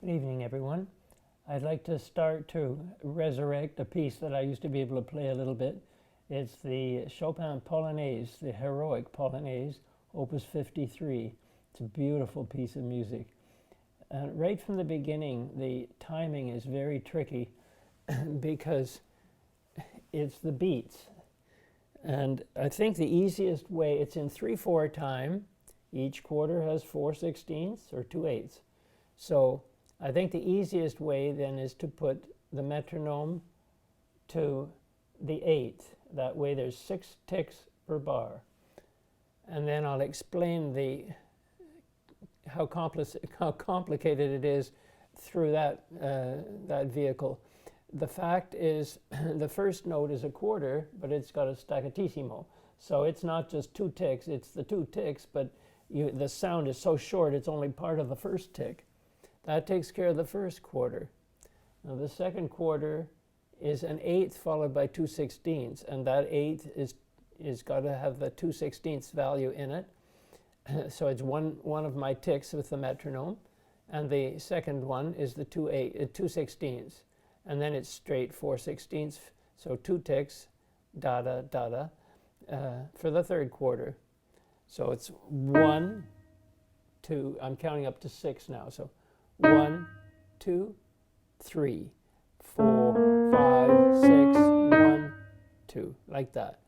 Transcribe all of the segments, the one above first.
Good evening, everyone. I'd like to start to resurrect a piece that I used to be able to play a little bit. It's the Chopin Polonaise, the heroic Polonaise, Opus 53. It's a beautiful piece of music. And right from the beginning, the timing is very tricky because it's the beats. And I think the easiest way, it's in 3/4 time. Each quarter has 4/16 or 2/8. So I think the easiest way then is to put the metronome to the 8th. That way there's 6 ticks per bar. And then I'll explain how complicated it is through that vehicle. The fact is, the first note is a quarter, but it's got a staccatissimo. So it's not just 2 ticks, it's the 2 ticks, but the sound is so short it's only part of the first tick. That takes care of the first quarter. Now the second quarter is an 8th followed by 2/16, and that 8th is got to have the 2/16 value in it. So it's one of my ticks with the metronome, and the second one is the 2/16, and then it's straight 4/16, so 2 ticks, da da da da, for the third quarter. So it's 1, 2. I'm counting up to 6 now. So 1, 2, 3, 4, 5, 6, 1, 2, like that.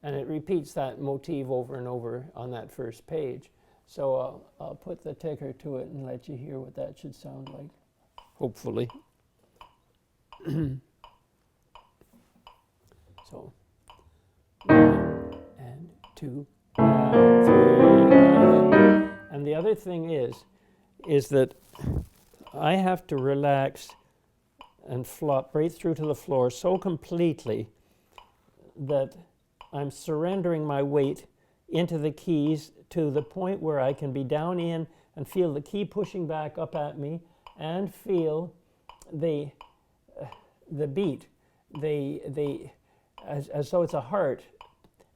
And it repeats that motif over and over on that first page. So I'll put the ticker to it and let you hear what that should sound like, hopefully. So 1 and 2 and 3 and the other thing is that I have to relax and flop right through to the floor so completely that I'm surrendering my weight into the keys to the point where I can be down in and feel the key pushing back up at me and feel the beat, as though it's a heart,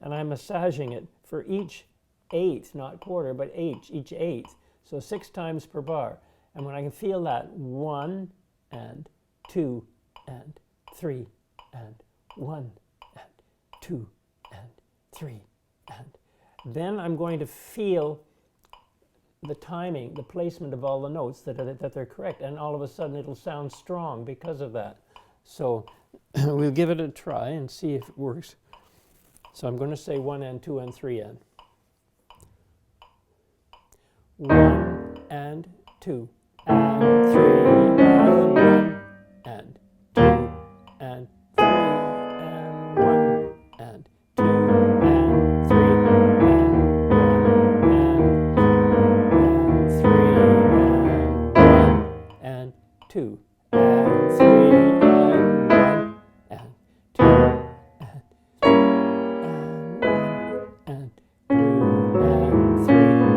and I'm massaging it for each 8th, not quarter, but each 8th. So 6 times per bar. And when I can feel that 1 and 2 and 3 and 1 and 2 and 3 and then I'm going to feel the timing, the placement of all the notes that they're correct, and all of a sudden it'll sound strong because of that. So we'll give it a try and see if it works. So I'm going to say 1 and 2 and 3 and 1 and 2 and 3 and 1 and 2 and 3 and 1 and 2 and 3 and 1 and 2 and 3 and 1 and 2 and 3 and 1 and 2 and 3 and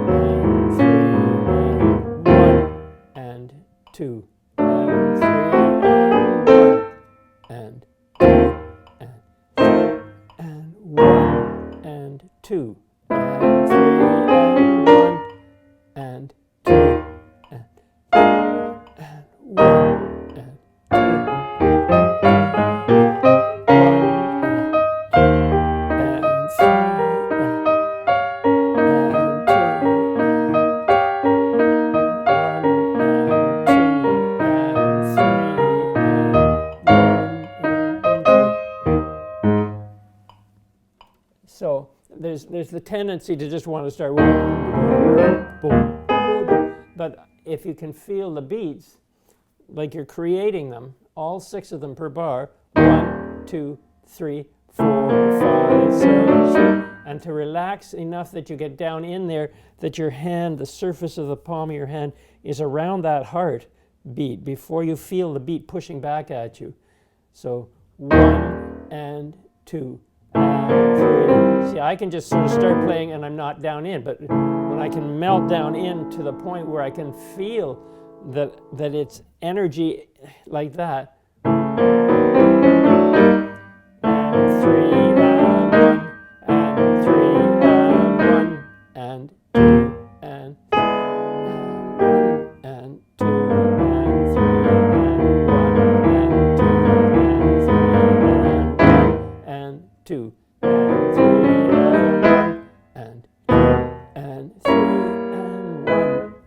2 and 3 and 1 and 2 and 3 and 1 and 2 and 1 and So there's the tendency to just want to start, but if you can feel the beats, like you're creating them, all 6 of them per bar, 1, 2, 3, 4, 5, 6, and to relax enough that you get down in there, that your hand, the surface of the palm of your hand is around that heart beat before you feel the beat pushing back at you. So 1 and 2 and 3. See, I can just sort of start playing and I'm not down in, but when I can melt down in to the point where I can feel that it's energy like that. And 3 and 1 and 3 and 1 and 2 and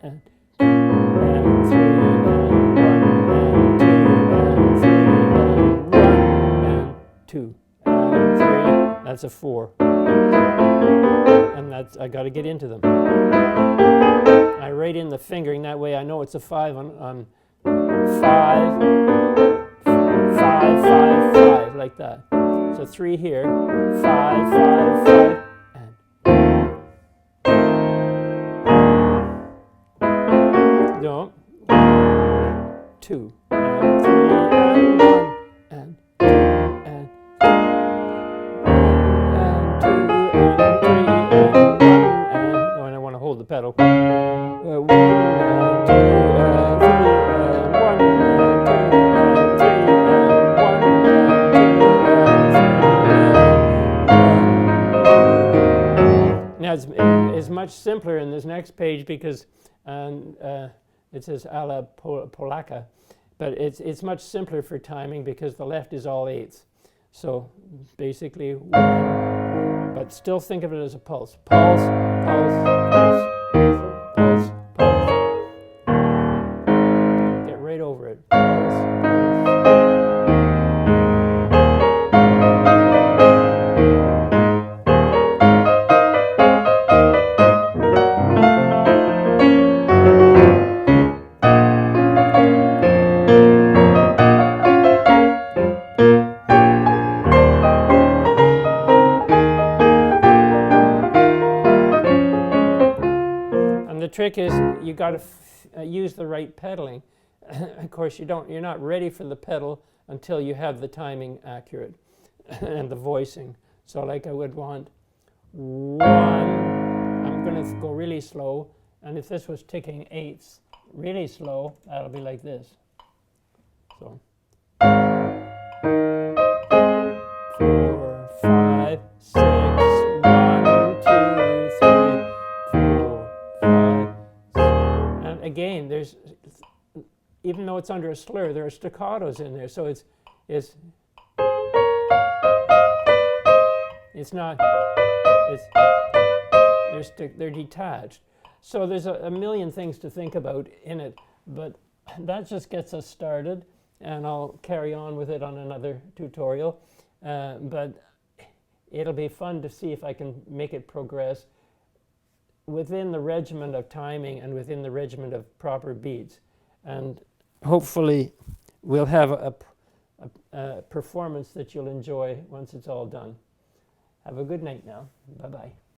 and 3 and 2 and 3 and 1 and 2 and 3. That's a 4. And that's, I got to get into them. I write in the fingering, that way I know it's a 5 on 5, 5, 5, 5, like that. So 3 here, 5, 5, 5, and 2 and 3 and 1 and 2 and 1 and 2 and 3 and 1 and, oh, and I want to hold the pedal. 1 and 2 and 3 and 1 and 2 and 3 and 1 and 2 and 3 and 1. Now it's much simpler in this next page because it says a la Polacca, but it's much simpler for timing because the left is all eighths. So basically 1, but still think of it as a pulse. Pulse, pulse, pulse, pulse, pulse. Get right over it. Pulse, the trick is you got to use the right pedaling. Of course, you're not ready for the pedal until you have the timing accurate and the voicing. So like I would want 1, I'm going to go really slow, and if this was ticking eighths really slow, that'll be like this. So 4, 5, 6, 1, 2, 3, 4, 5. And again, there's, even though it's under a slur, there are staccatos in there, so it's not, they're detached. So there's a million things to think about in it, but that just gets us started, and I'll carry on with it on another tutorial. But it'll be fun to see if I can make it progress within the regimen of timing and within the regimen of proper beats. And hopefully we'll have a performance that you'll enjoy once it's all done. Have a good night now. Bye-bye.